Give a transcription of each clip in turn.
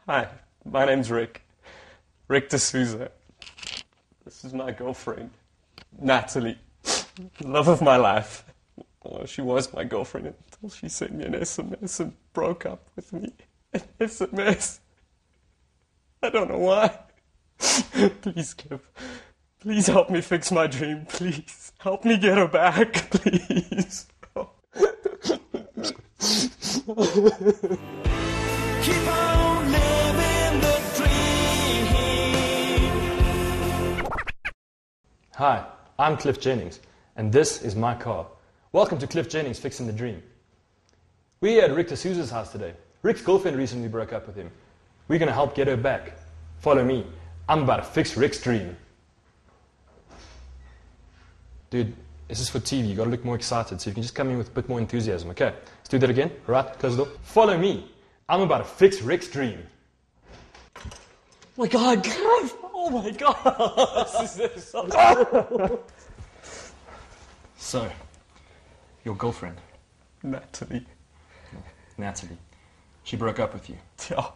Hi, my name's Rick. Rick D'Souza. This is my girlfriend, Natalie. Love of my life. Well, she was my girlfriend until she sent me an SMS and broke up with me. An SMS. I don't know why. Please, Cliff. Please help me fix my dream, please. Help me get her back, please. Keep on living the dream. Hi, I'm Cliff Jennings, and this is my car. Welcome to Cliff Jennings Fixing the Dream. We're here at Rick D'Souza's house today. Rick's girlfriend recently broke up with him. We're going to help get her back. Follow me. I'm about to fix Rick's dream. Dude, this is for TV. You got to look more excited, so you can just come in with a bit more enthusiasm, okay? Let's do that again. All right, close the door. Follow me. I'm about to fix Rick's dream. Oh my God, Cliff! Oh my God! This is so So, your girlfriend, Natalie. Natalie, she broke up with you. Yeah,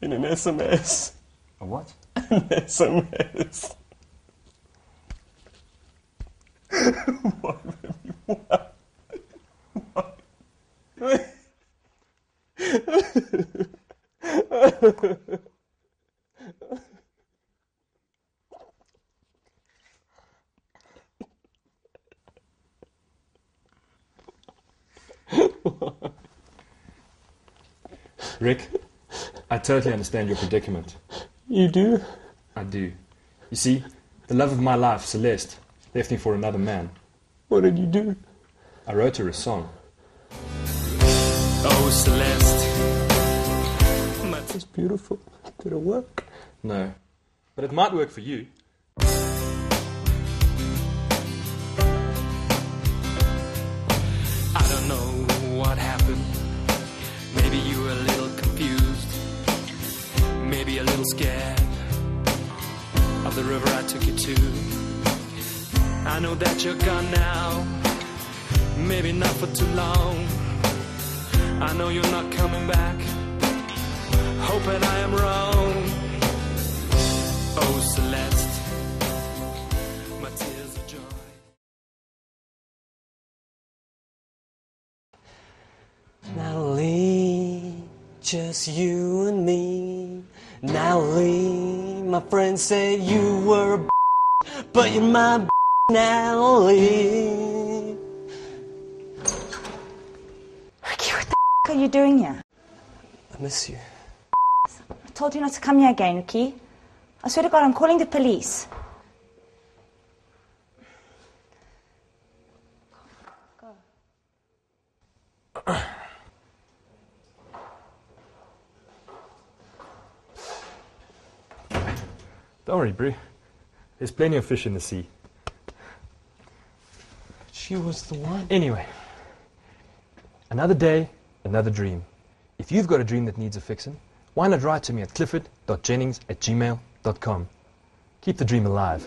in an SMS. A what? An SMS. What? Rick, I totally understand your predicament. You do? I do. You see, the love of my life, Celeste, left me for another man. What did you do? I wrote her a song. Oh, Celeste. It's beautiful. Did it work? No, but it might work for you. I don't know what happened. Maybe you were a little confused. Maybe a little scared of the river I took you to. I know that you're gone now. Maybe not for too long. I know you're not coming back. Hoping I am wrong. Oh, Celeste, my tears of joy. Natalie, just you and me. Natalie, my friends say you were a but you're my Natalie. Ricky, what the are you doing here? I miss you. I told you not to come here again, Ricky. I swear to God, I'm calling the police. Don't worry, Brie. There's plenty of fish in the sea. She was the one. Anyway, another day, another dream. If you've got a dream that needs a fixin', why not write to me at clifford.jennings@gmail.com. Keep the dream alive.